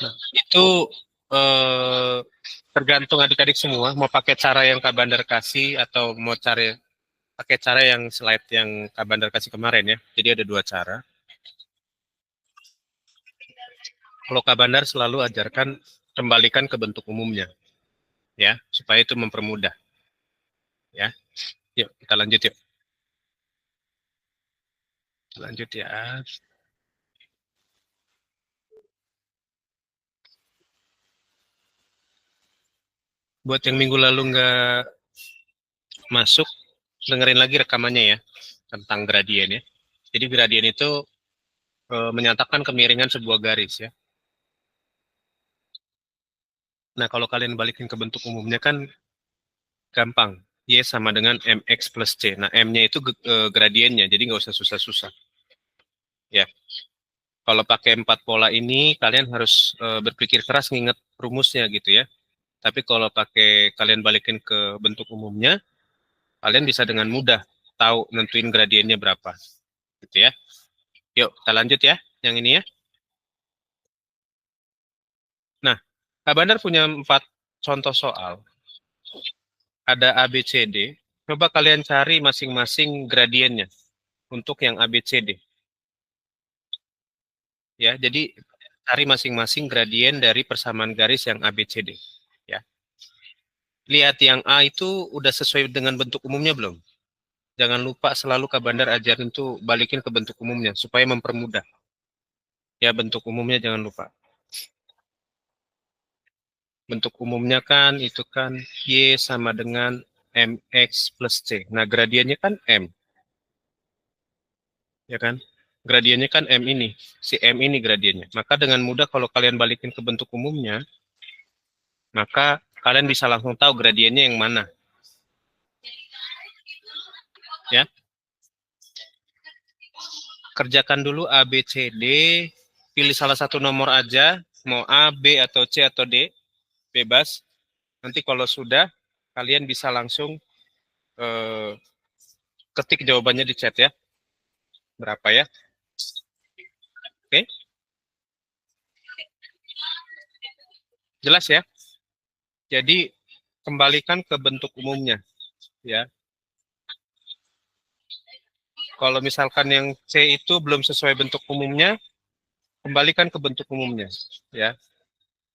Nah, itu eh, tergantung adik-adik semua mau pakai cara yang Kak Bandar kasih atau mau cari pakai cara yang slide yang Kak Bandar kasih kemarin ya. Jadi ada dua cara. Kalau Kak Bandar selalu ajarkan kembalikan ke bentuk umumnya ya, supaya itu mempermudah ya. Yuk, kita lanjut yuk. Lanjut ya. Buat yang minggu lalu nggak masuk, dengerin lagi rekamannya ya tentang gradien ya. Jadi gradien itu menyatakan kemiringan sebuah garis ya. Nah, kalau kalian balikin ke bentuk umumnya kan gampang. Y sama dengan mx plus c. Nah, m-nya itu gradiennya, jadi nggak usah susah-susah. Ya, kalau pakai empat pola ini, kalian harus berpikir keras nginget rumusnya gitu ya. Tapi kalau pakai kalian balikin ke bentuk umumnya, kalian bisa dengan mudah tahu nentuin gradiennya berapa. Gitu ya. Yuk, kita lanjut ya, yang ini ya. Nah, Kak Bandar punya empat contoh soal. Ada A, B, C, D. Coba kalian cari masing-masing gradiennya untuk yang A, B, C, D. Ya, jadi cari masing-masing gradien dari persamaan garis yang A, B, C, D. Ya. Lihat yang A itu udah sesuai dengan bentuk umumnya belum? Jangan lupa selalu Kak Bandar ajarin tuh balikin ke bentuk umumnya supaya mempermudah. Ya, bentuk umumnya jangan lupa. Bentuk umumnya kan itu kan Y sama dengan MX plus C. Nah, gradiennya kan M, ya kan? Gradiennya kan M ini, si M ini gradiennya. Maka dengan mudah kalau kalian balikin ke bentuk umumnya, maka kalian bisa langsung tahu gradiennya yang mana, ya. Kerjakan dulu A, B, C, D, pilih salah satu nomor aja, mau A, B, atau C, atau D, bebas. Nanti kalau sudah, kalian bisa langsung eh, ketik jawabannya di chat ya, berapa ya, oke? Jelas ya? Jadi kembalikan ke bentuk umumnya ya. Kalau misalkan yang C itu belum sesuai bentuk umumnya, kembalikan ke bentuk umumnya ya.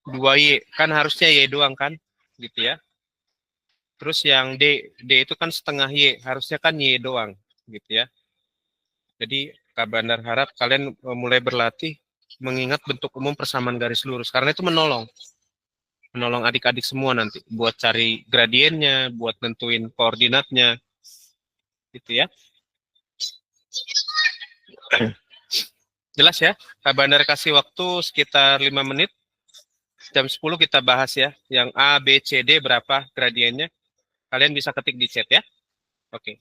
2Y kan harusnya Y doang kan, gitu ya. Terus yang D itu kan setengah Y, harusnya kan Y doang, gitu ya. Jadi Kak Bandar harap kalian mulai berlatih mengingat bentuk umum persamaan garis lurus karena itu menolong adik-adik semua nanti buat cari gradiennya, buat nentuin koordinatnya, gitu ya. Jelas ya? Kak Bandar kasih waktu sekitar 5 menit. Jam 10 kita bahas ya. Yang A, B, C, D berapa gradiennya. Kalian bisa ketik di chat ya. Oke.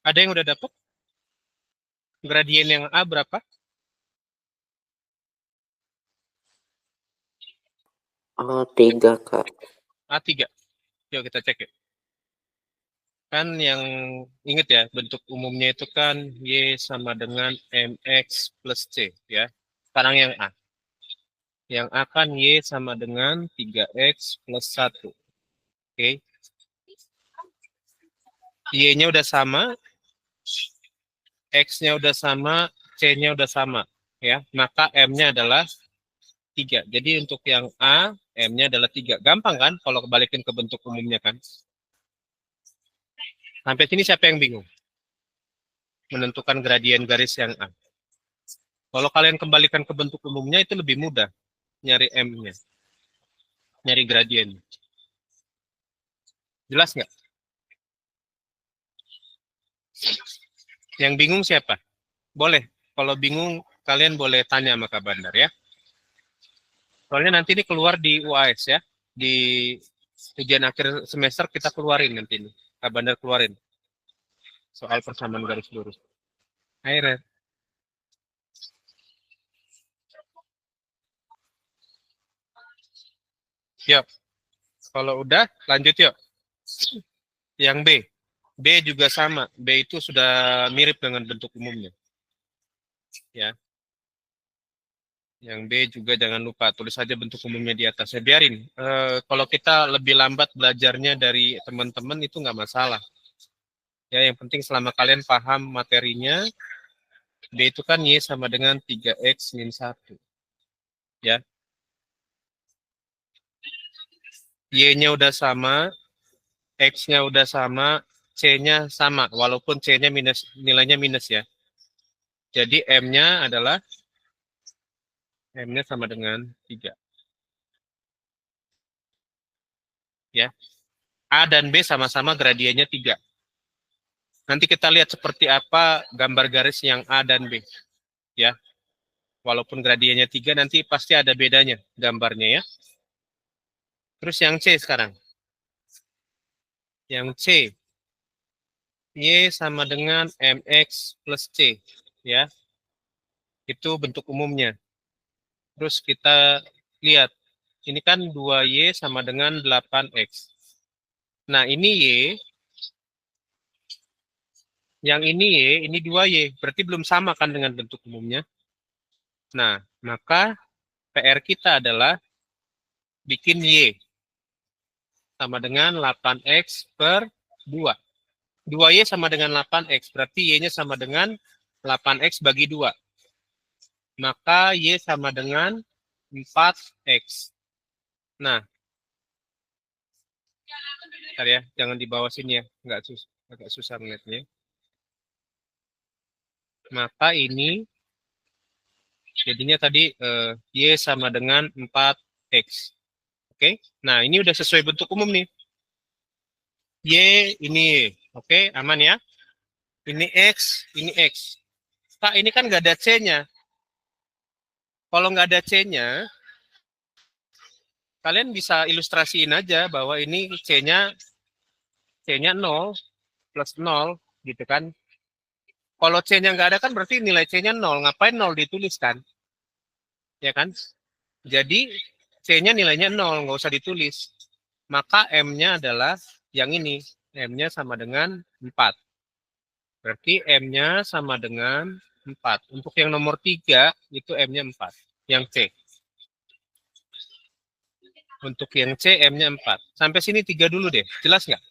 Ada yang udah dapat? Gradien yang A berapa? A3, Kak. A3. Yuk kita cek ya. Kan yang ingat ya, bentuk umumnya itu kan Y sama dengan MX plus C ya. Sekarang yang A. Yang A kan Y sama dengan 3X plus 1. Oke. Y-nya udah sama, X-nya udah sama, C-nya udah sama. Ya, maka M-nya adalah 3. Jadi untuk yang A, M-nya adalah 3. Gampang kan kalau kebalikin ke bentuk umumnya kan? Sampai sini siapa yang bingung? Menentukan gradien garis yang A. Kalau kalian kembalikan ke bentuk umumnya itu lebih mudah nyari M-nya. Nyari gradien. Jelas nggak? Yang bingung siapa? Boleh. Kalau bingung, kalian boleh tanya sama Kak Bandar ya. Soalnya nanti ini keluar di UAS ya. Di ujian akhir semester kita keluarin nanti ini. Kak Bandar keluarin. Soal persamaan garis lurus. Hai, Red. Yuk. Kalau udah, lanjut yuk. Yang B. B juga sama. B itu sudah mirip dengan bentuk umumnya. Ya. Yang B juga jangan lupa tulis saja bentuk umumnya di atas. Saya biarin. Kalau kita lebih lambat belajarnya dari teman-teman itu nggak masalah. Ya, yang penting selama kalian paham materinya, B itu kan Y sama dengan 3X min 1. Ya. Y-nya udah sama, X-nya udah sama, C-nya sama, walaupun C-nya minus, nilainya minus ya. Jadi M-nya adalah M-nya sama dengan 3. Ya. A dan B sama-sama gradiennya 3. Nanti kita lihat seperti apa gambar garis yang A dan B. Ya. Walaupun gradiennya 3, nanti pasti ada bedanya gambarnya ya. Terus yang C sekarang. Yang C. Y sama dengan MX plus C. Ya. Itu bentuk umumnya. Terus kita lihat. Ini kan 2Y sama dengan 8X. Nah, ini Y. Yang ini Y, ini 2Y. Berarti belum sama kan dengan bentuk umumnya. Nah, maka PR kita adalah bikin Y sama dengan 8X per 2. 2Y sama dengan 8X. Berarti Y-nya sama dengan 8X bagi 2. Maka Y sama dengan 4X. Nah, bentar ya, jangan di bawah sini ya. Agak susah melihatnya. Maka ini jadinya tadi Y sama dengan 4X. Oke, nah ini udah sesuai bentuk umum nih. Y ini Y. Oke, aman ya. Ini X, ini X. Kak, ini kan nggak ada C-nya. Kalau nggak ada C-nya, kalian bisa ilustrasiin aja bahwa ini C-nya 0 plus 0 gitu kan. Kalau C-nya nggak ada kan berarti nilai C-nya 0. Ngapain 0 ditulis kan? Ya kan? Jadi C-nya nilainya 0, nggak usah ditulis. Maka M-nya adalah yang ini. M-nya sama dengan 4. Berarti M-nya sama dengan 4. Untuk yang nomor 3, itu M-nya 4. Yang C. Untuk yang C, M-nya 4. Sampai sini 3 dulu deh. Jelas nggak?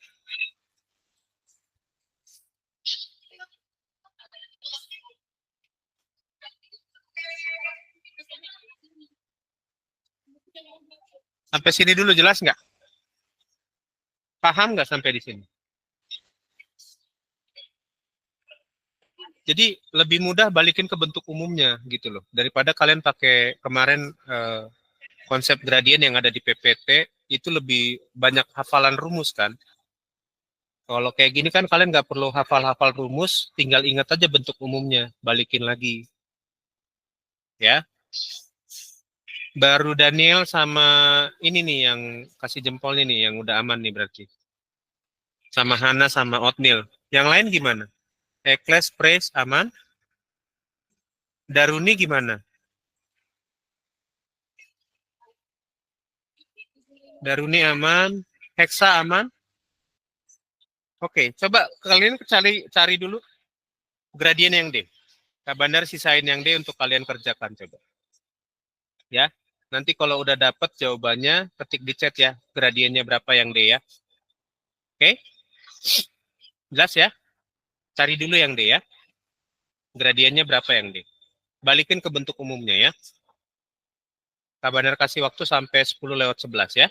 Sampai sini dulu jelas nggak? Paham nggak sampai di sini? Jadi lebih mudah balikin ke bentuk umumnya gitu loh. Daripada kalian pakai kemarin konsep gradien yang ada di PPT, itu lebih banyak hafalan rumus kan. Kalau kayak gini kan kalian nggak perlu hafal-hafal rumus, tinggal ingat aja bentuk umumnya, balikin lagi. Ya. Baru Daniel sama ini nih yang kasih jempol ini yang udah aman nih berarti. Sama Hana sama Otnil. Yang lain gimana? Ekles, Pres, aman. Daruni gimana? Daruni aman. Heksa aman. Oke, coba kalian cari dulu gradien yang D. Kak Bandar sisain yang D untuk kalian kerjakan coba. Ya. Nanti kalau udah dapat jawabannya, ketik di chat ya. Gradiennya berapa yang D ya. Oke? Jelas ya? Cari dulu yang D ya. Gradiennya berapa yang D. Balikin ke bentuk umumnya ya. Kak Bandar kasih waktu sampai 10:11 ya.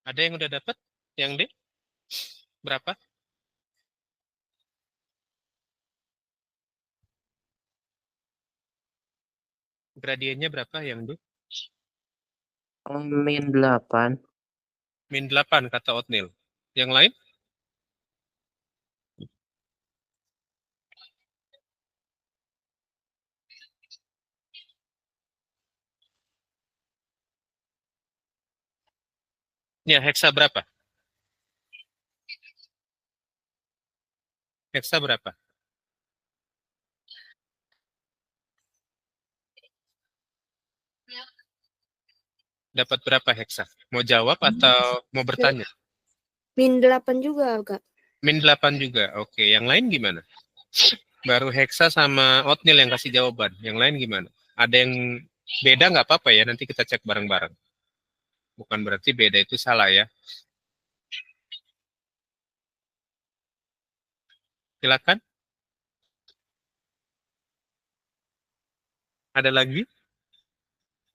Ada yang udah dapat? Yang D? Berapa? Gradiennya berapa yang D? Min 8. Min 8 kata Otnil. Yang lain? Ya, heksa berapa? Heksa berapa? Dapat berapa heksa? Mau jawab atau mau bertanya? Min 8 juga, Kak. Min 8 juga. Oke, yang lain gimana? Baru heksa sama Otnil yang kasih jawaban. Yang lain gimana? Ada yang beda nggak apa-apa ya, nanti kita cek bareng-bareng. Bukan berarti beda itu salah ya. Silakan. Ada lagi?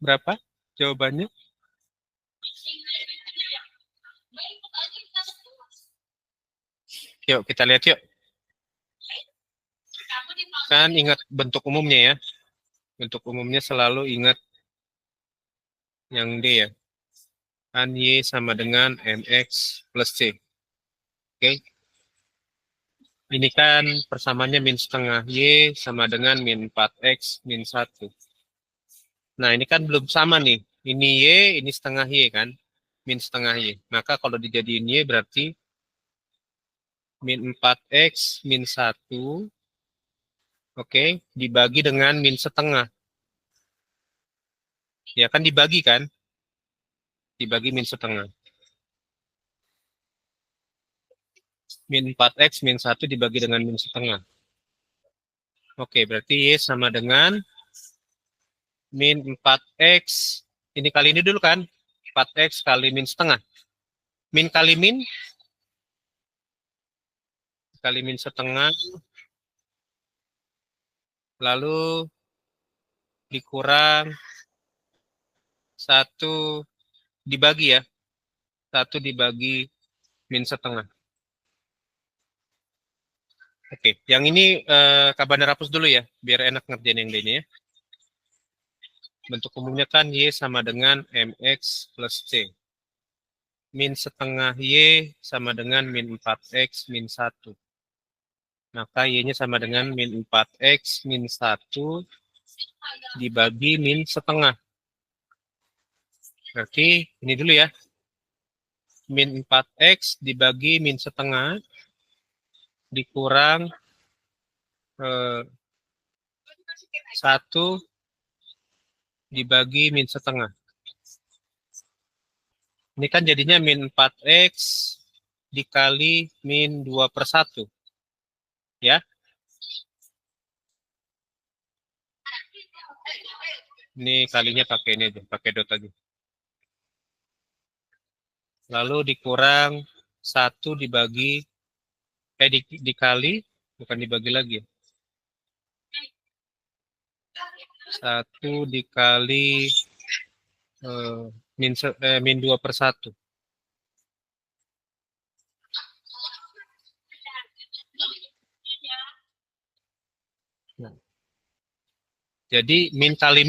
Berapa jawabannya? Yuk, kita lihat yuk. Kan ingat bentuk umumnya ya. Bentuk umumnya selalu ingat yang D ya. Kan Y sama dengan MX plus C. Oke. Ini kan persamaannya min setengah. Y sama dengan min 4X min 1. Nah, ini kan belum sama nih. Ini Y, ini setengah Y kan. Min setengah Y. Maka kalau dijadiin Y berarti min 4X min 1. Oke, dibagi dengan min setengah. Ya kan dibagi kan? Dibagi min setengah. Min 4X min 1 dibagi dengan min setengah. Oke, berarti Y sama dengan min 4X. Ini kali ini dulu kan? 4X kali min setengah. Min kali min. Kali min setengah. Lalu dikurang 1 dibagi ya. 1 dibagi min setengah. Oke, yang ini Kabaner hapus dulu ya, biar enak ngerjain yang D-nya ya. Bentuk umumnya kan Y sama dengan MX plus C. Min setengah Y sama dengan min 4X min 1. Maka Y-nya sama dengan min 4X min 1 dibagi min setengah. Berarti ini dulu ya. Min 4X dibagi min setengah dikurang 1 dibagi min setengah. Ini kan jadinya min 4X dikali min 2/1. Ya. Ini kalinya pakai ini aja, pakai dot aja. Lalu dikurang 1 dibagi, dikali, bukan dibagi lagi. 1 dikali min 2/1. Nah. Jadi min kali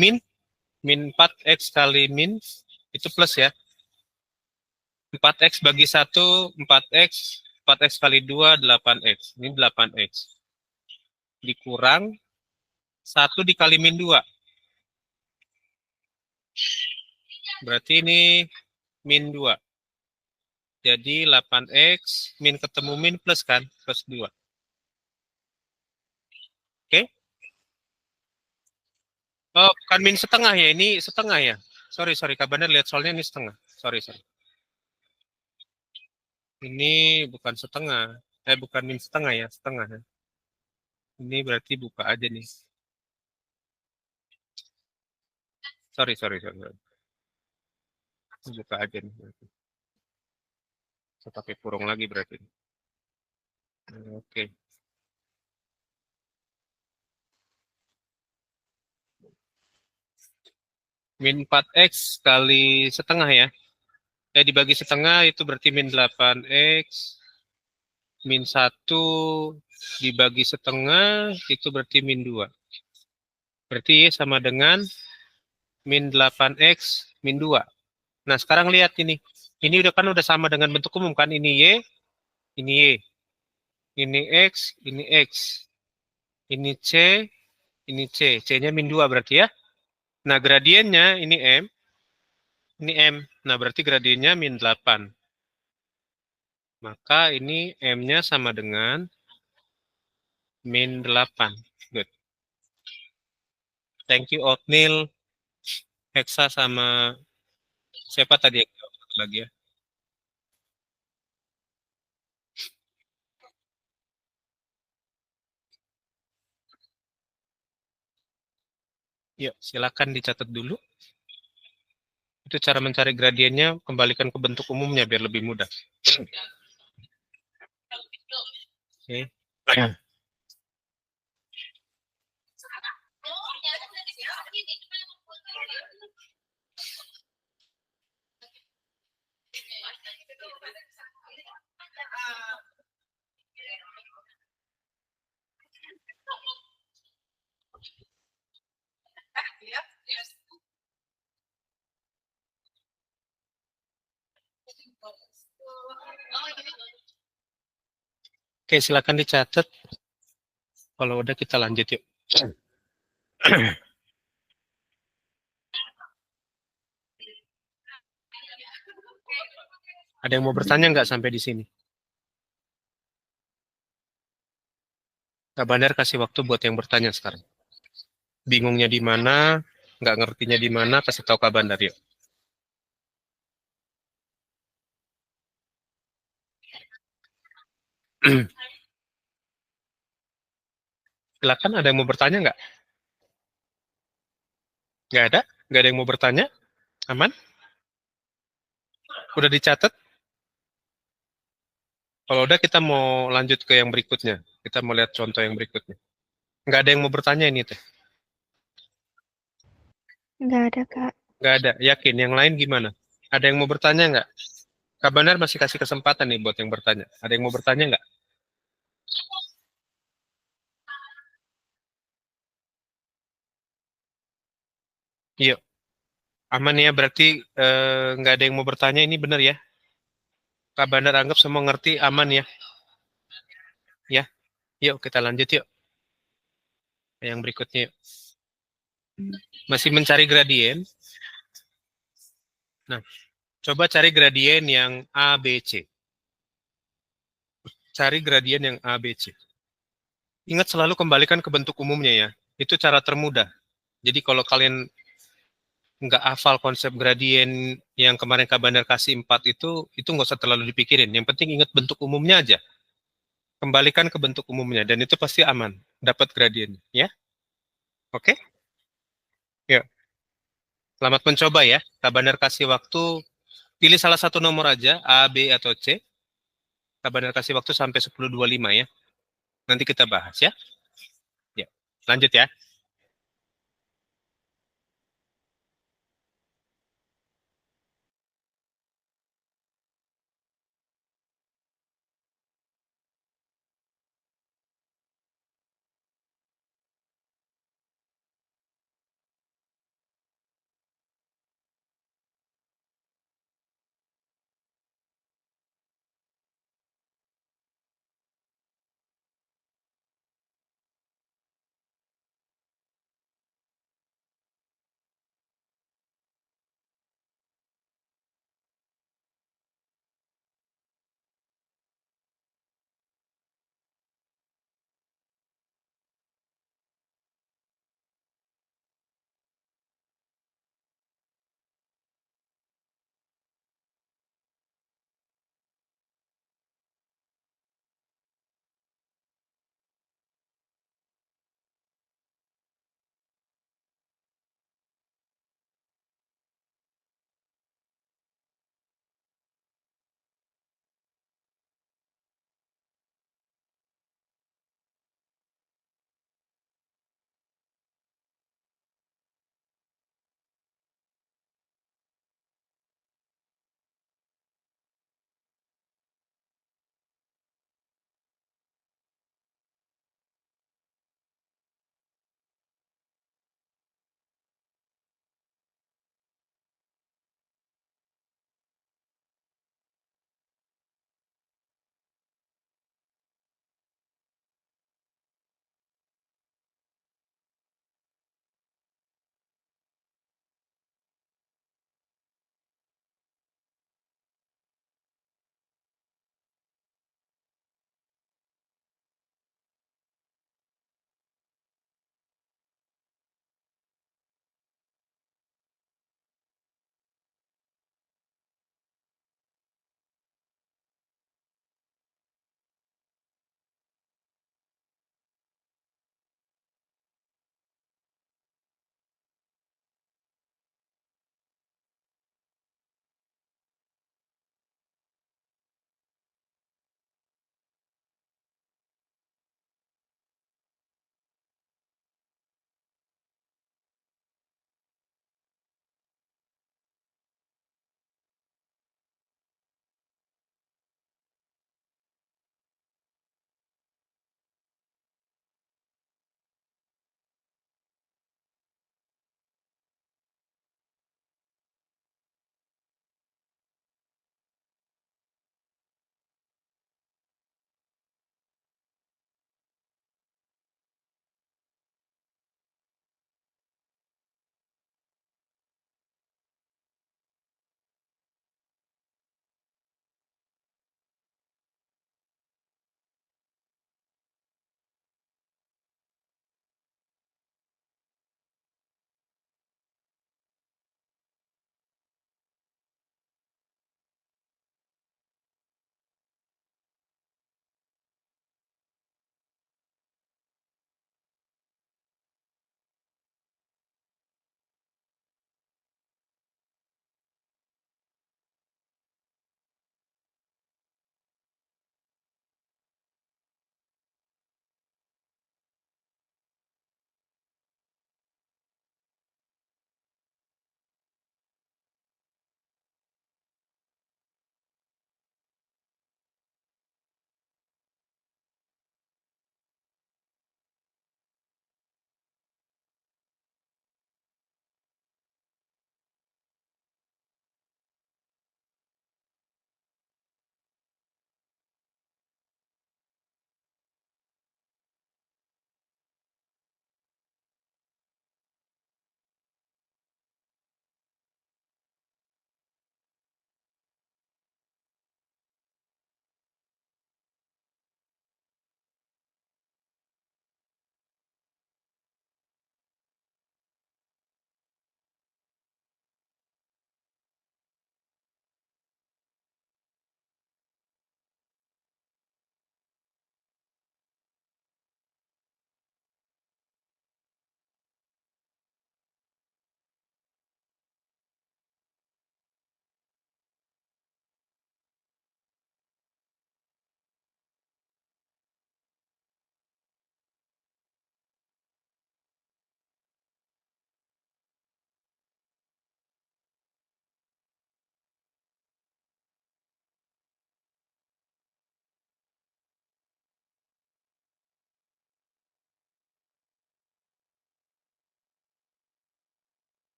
min 4X kali min, itu plus ya. 4X bagi 1, 4X. 4X kali 2, 8X. Ini 8X. Dikurang 1 dikali min 2. Berarti ini min 2. Jadi 8X, min ketemu min plus kan? Plus 2. Oke? Oh, bukan min setengah ya, ini setengah ya. Sorry, Kabaner lihat soalnya ini setengah. Sorry. Ini bukan setengah. Bukan min setengah ya, setengah. Ya. Ini berarti buka aja nih. Sorry. Buka aja nih. Berarti. Saya pakai kurung lagi berarti. Oke. Min 4X kali setengah ya. Dibagi setengah itu berarti min 8x min 1 dibagi setengah itu berarti min 2. Berarti Y sama dengan min 8x min 2. Nah, sekarang lihat ini. Ini udah sama dengan bentuk umum kan? Ini Y, ini Y. Ini X, ini X. Ini C, ini C. C-nya min 2 berarti ya. Nah, gradiennya ini M, ini M. Nah, berarti gradiennya min 8. Maka ini M-nya sama dengan min 8. Good. Thank you, Otnil, Hexa, sama siapa tadi yang jawab satu lagi ya? Yuk, silakan dicatat dulu. Itu cara mencari gradiennya, kembalikan ke bentuk umumnya biar lebih mudah. Oke. Oke, silakan dicatat. Kalau udah kita lanjut yuk. Ada yang mau bertanya nggak sampai di sini? Kak Bandar kasih waktu buat yang bertanya sekarang. Bingungnya di mana, nggak ngertinya di mana, kasih tahu Kak Bandar yuk. Silakan, ada yang mau bertanya nggak? Nggak ada? Nggak ada yang mau bertanya? Aman? Udah dicatat? Kalau udah kita mau lanjut ke yang berikutnya. Kita mau lihat contoh yang berikutnya. Nggak ada yang mau bertanya ini teh? Nggak ada, Kak. Nggak ada. Yakin? Yang lain gimana? Ada yang mau bertanya nggak? Kak Bandar masih kasih kesempatan nih buat yang bertanya. Ada yang mau bertanya nggak? Yuk. Aman ya, berarti nggak ada yang mau bertanya, ini benar ya? Kak Bandar anggap semua ngerti, aman ya? Ya, yuk kita lanjut yuk. Yang berikutnya yuk. Masih mencari gradien. Nah, coba cari gradien yang A, B, C. Cari gradien yang A, B, C. Ingat selalu kembalikan ke bentuk umumnya ya. Itu cara termudah. Jadi kalau kalian nggak hafal konsep gradien yang kemarin Kak Bandar kasih 4 itu nggak usah terlalu dipikirin. Yang penting ingat bentuk umumnya aja. Kembalikan ke bentuk umumnya, dan itu pasti aman. Dapat gradien, ya. Oke? Ya. Selamat mencoba ya. Kak Bandar kasih waktu, pilih salah satu nomor aja, A, B, atau C. Kak Bandar kasih waktu sampai 10.25 ya. Nanti kita bahas ya. Ya. Lanjut ya.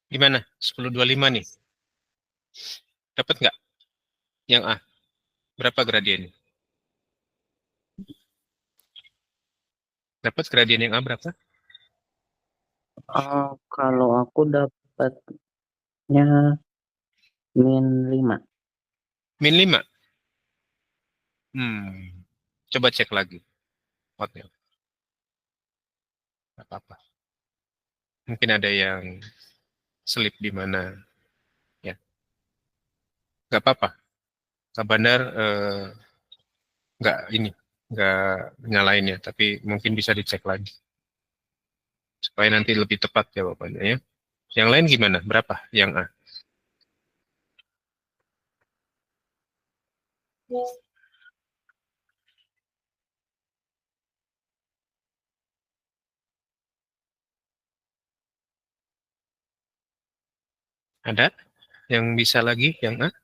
Gimana? 1025 nih. Dapat nggak? Yang A. Berapa gradiennya? Dapat gradien yang A berapa? Kalau aku dapatnya -5. Min 5. Coba cek lagi. Hotmail. Nggak apa-apa. Mungkin ada yang selip di mana. Ya, nggak apa-apa. Kak Bandar nggak ini, nggak nyalain ya, tapi mungkin bisa dicek lagi supaya nanti lebih tepat jawabannya ya. Yang lain gimana? Berapa? Yang A. Ada? Yang bisa lagi? Yang A?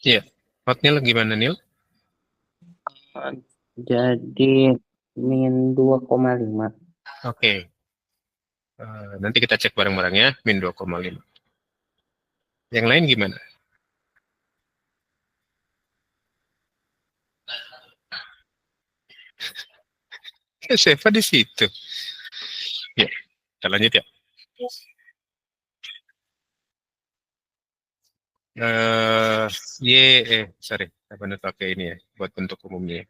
Iya. Hotmail gimana, Nil? Jadi -2,5. Oke. Nanti kita cek bareng-bareng ya, min 2,5. Yang lain gimana? Seva di situ. Ya, kita lanjut ya. Y, sorry, apa nih pakai ini ya, buat bentuk umumnya.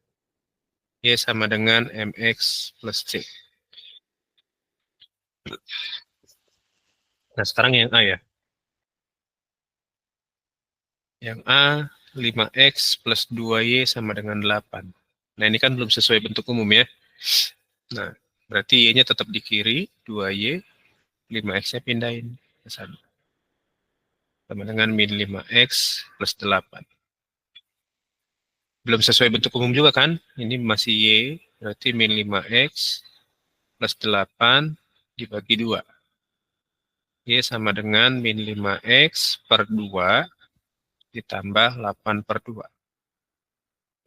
Y sama dengan MX plus C. Nah, sekarang yang A ya. Yang A, 5X plus 2Y sama dengan 8. Nah, ini kan belum sesuai bentuk umum ya. Nah, berarti Y-nya tetap di kiri, 2Y, 5X-nya pindahin ke sana. Sama dengan min 5X plus 8. Belum sesuai bentuk umum juga kan? Ini masih Y, berarti min 5X plus 8 dibagi 2. Y sama dengan min 5X per 2 ditambah 8 per 2.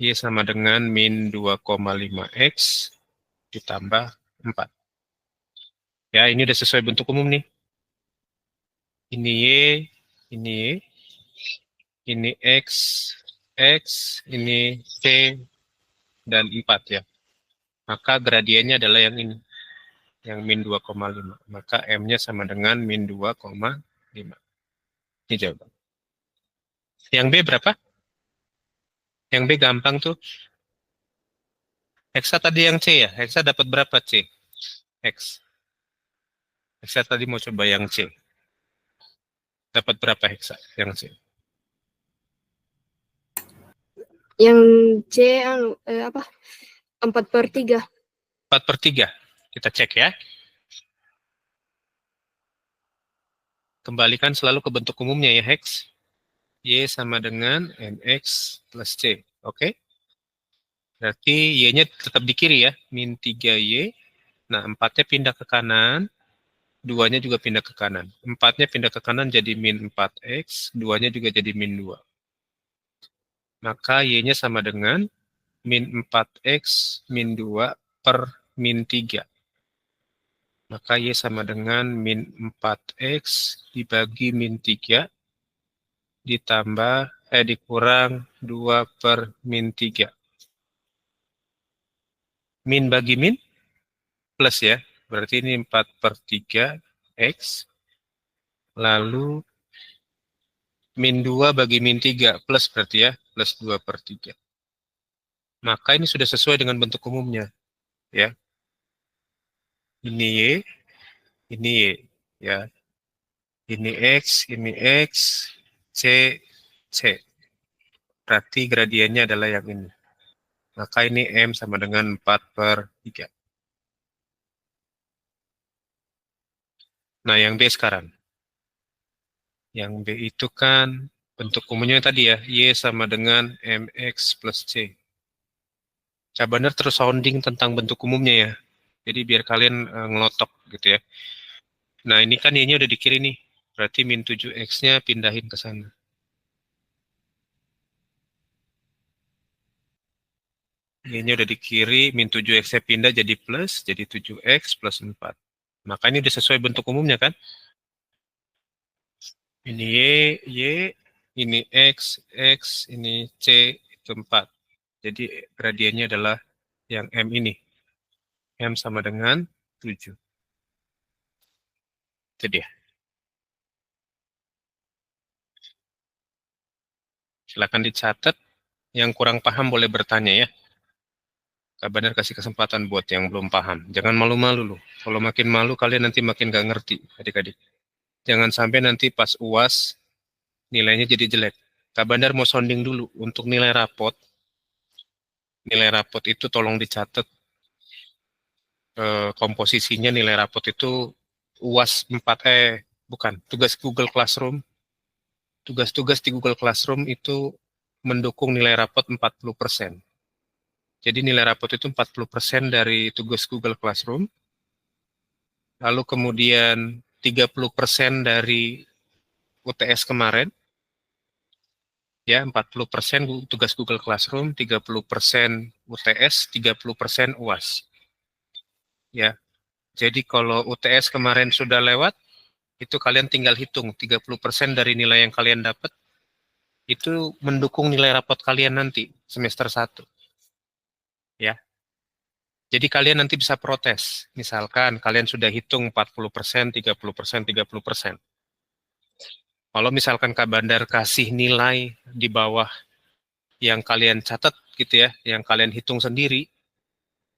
Y sama dengan min 2,5X ditambah 4. Ya, ini udah sesuai bentuk umum nih. Ini Y, ini Y, ini X, X, ini C, dan 4 ya. Maka gradiennya adalah yang ini, yang min 2,5. Maka M-nya sama dengan min 2,5. Ini jawaban. Yang B berapa? Yang B gampang tuh. Hexa tadi yang C ya? Hexa dapat berapa C? X. Hexa tadi mau coba yang C. Dapat berapa hexa yang C? Yang C apa? 4/3. 4/3. Kita cek ya. Kembalikan selalu ke bentuk umumnya ya, Hex. Y sama dengan MX plus C. Oke? Berarti Y-nya tetap di kiri ya, min 3Y. Nah, 4-nya pindah ke kanan, 2-nya juga pindah ke kanan. 4-nya pindah ke kanan jadi min 4X, 2-nya juga jadi min 2. Maka Y-nya sama dengan min 4X min 2 per min 3. Maka Y sama dengan min 4X dibagi min 3 ditambah dikurang 2 per min 3. Min bagi min plus ya. Berarti ini 4/3 X. Lalu min 2 bagi min 3 plus berarti ya. Plus 2/3. Maka ini sudah sesuai dengan bentuk umumnya. Ya. Ini Y, ini Y. Ya. Ini X, C, C. Berarti gradiennya adalah yang ini. Maka ini M sama dengan 4/3. Nah, yang B sekarang. Yang B itu kan bentuk umumnya tadi ya, Y sama dengan MX plus C. Cabaner terus sounding tentang bentuk umumnya ya. Jadi biar kalian ngelotok gitu ya. Nah, ini kan Y-nya udah di kiri nih. Berarti min 7X-nya pindahin ke sana. Y-nya udah di kiri, min 7X-nya pindah jadi plus, jadi 7X plus 4. Maka ini udah sesuai bentuk umumnya kan? Ini Y, ini X, ini C, itu 4. Jadi gradiennya adalah yang M ini. M sama dengan 7. Itu dia. Silakan dicatat. Yang kurang paham boleh bertanya ya. Kak Bandar kasih kesempatan buat yang belum paham. Jangan malu-malu loh. Kalau makin malu kalian nanti makin gak ngerti adik-adik. Jangan sampai nanti pas UAS nilainya jadi jelek. Kak Bandar mau sounding dulu untuk nilai rapot. Nilai rapot itu tolong dicatat komposisinya nilai rapot itu UAS 4 bukan, tugas Google Classroom. Tugas-tugas di Google Classroom itu mendukung nilai rapot 40%. Jadi nilai rapot itu 40% dari tugas Google Classroom. Lalu kemudian 30% dari UTS kemarin. Ya, 40% tugas Google Classroom, 30% UTS, 30% UAS. Ya. Jadi kalau UTS kemarin sudah lewat, itu kalian tinggal hitung 30% dari nilai yang kalian dapat itu mendukung nilai rapot kalian nanti semester 1. Ya. Jadi kalian nanti bisa protes. Misalkan kalian sudah hitung 40%, 30%, 30%. Kalau misalkan Kak Bandar kasih nilai di bawah yang kalian catat gitu ya, yang kalian hitung sendiri,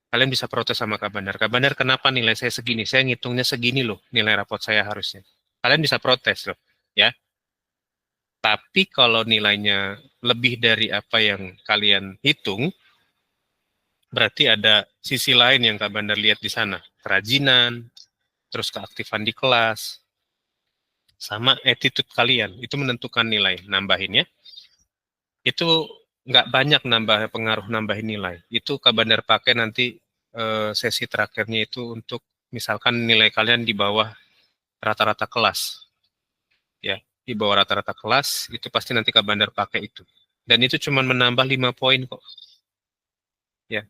kalian bisa protes sama Kak Bandar. Kak Bandar, kenapa nilai saya segini? Saya ngitungnya segini loh, nilai rapot saya harusnya. Kalian bisa protes loh, ya. Tapi kalau nilainya lebih dari apa yang kalian hitung, berarti ada sisi lain yang Kak Bandar lihat di sana. Kerajinan, terus keaktifan di kelas, sama attitude kalian. Itu menentukan nilai. Nambahinnya, itu nggak banyak pengaruh nambahin nilai. Itu Kak Bandar pakai nanti sesi terakhirnya itu untuk misalkan nilai kalian di bawah rata-rata kelas. Ya, di bawah rata-rata kelas, itu pasti nanti Kak Bandar pakai itu. Dan itu cuma menambah 5 poin kok. Ya.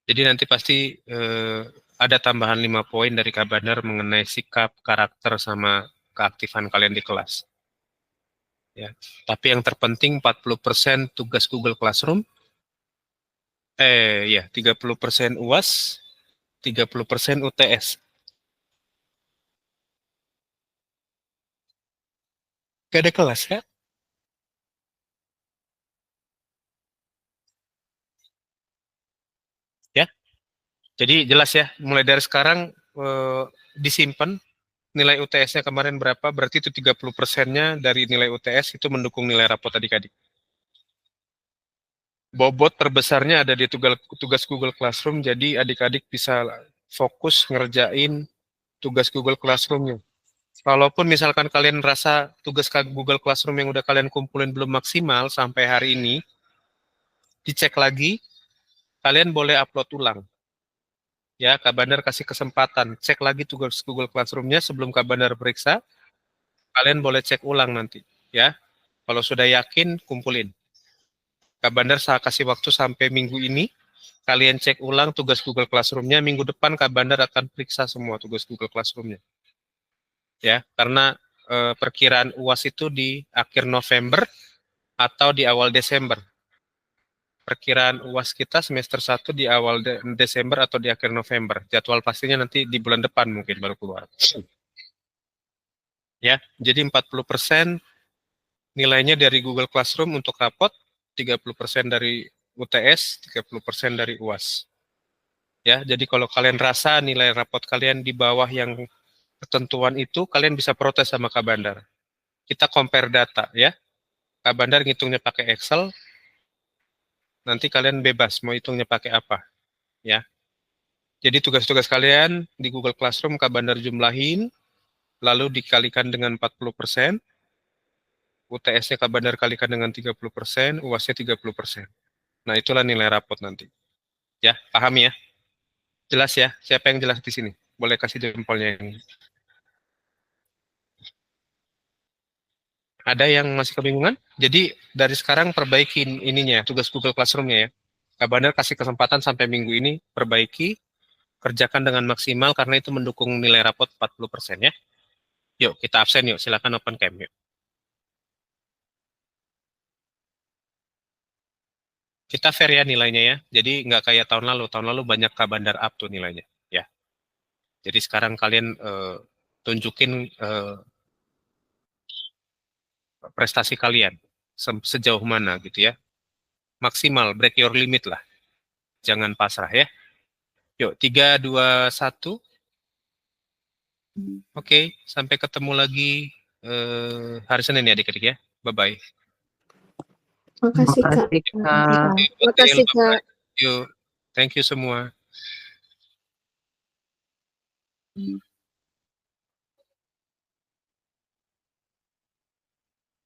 Jadi nanti pasti ada tambahan 5 poin dari Kak Bandar mengenai sikap, karakter, sama keaktifan kalian di kelas. Ya. Tapi yang terpenting 40% tugas Google Classroom, ya 30% UAS, 30% UTS. Gak ada kelas ya? Ya. Jadi jelas ya, mulai dari sekarang disimpan nilai UTS-nya kemarin berapa, berarti itu 30%-nya dari nilai UTS itu mendukung nilai rapot adik-adik. Bobot terbesarnya ada di tugas Google Classroom, jadi adik-adik bisa fokus ngerjain tugas Google Classroom-nya. Kalaupun misalkan kalian rasa tugas Google Classroom yang udah kalian kumpulin belum maksimal sampai hari ini, dicek lagi, kalian boleh upload ulang. Ya, Kak Bandar kasih kesempatan, cek lagi tugas Google Classroom-nya sebelum Kak Bandar periksa, kalian boleh cek ulang nanti. Ya, kalau sudah yakin, kumpulin. Kak Bandar saya kasih waktu sampai minggu ini, kalian cek ulang tugas Google Classroom-nya, minggu depan Kak Bandar akan periksa semua tugas Google Classroom-nya. Ya, karena perkiraan UAS itu di akhir November atau di awal Desember. Perkiraan UAS kita semester 1 di awal Desember atau di akhir November. Jadwal pastinya nanti di bulan depan mungkin baru keluar. Ya, jadi 40% nilainya dari Google Classroom untuk rapot, 30% dari UTS, 30% dari UAS. Ya, jadi kalau kalian rasa nilai rapot kalian di bawah yang ketentuan itu, kalian bisa protes sama Kak Bandar. Kita compare data ya. Kak Bandar ngitungnya pakai Excel, nanti kalian bebas mau hitungnya pakai apa, ya. Jadi tugas-tugas kalian di Google Classroom Kak Bandar jumlahin, lalu dikalikan dengan 40%, UTS-nya Kak Bandar kalikan dengan 30%, UAS-nya 30%. Nah, itulah nilai rapot nanti. Ya, paham ya? Jelas ya? Siapa yang jelas di sini? Boleh kasih jempolnya yang ada yang masih kebingungan? Jadi dari sekarang perbaikin ininya, tugas Google Classroom-nya ya. Kak Bandar kasih kesempatan sampai minggu ini perbaiki, kerjakan dengan maksimal karena itu mendukung nilai rapot 40% ya. Yuk, kita absen yuk, silakan open cam yuk. Kita fair ya nilainya ya. Jadi nggak kayak tahun lalu banyak Kak Bandar up tuh nilainya ya. Jadi sekarang kalian tunjukin prestasi kalian sejauh mana gitu ya. Maksimal, break your limit lah. Jangan pasrah ya. Yuk, 3, 2, 1. Oke, sampai ketemu lagi hari Senin ya adik-adik ya. Bye-bye. Makasih Kak. Makasih, Kak. Makasih Kak. Yuk, thank you semua.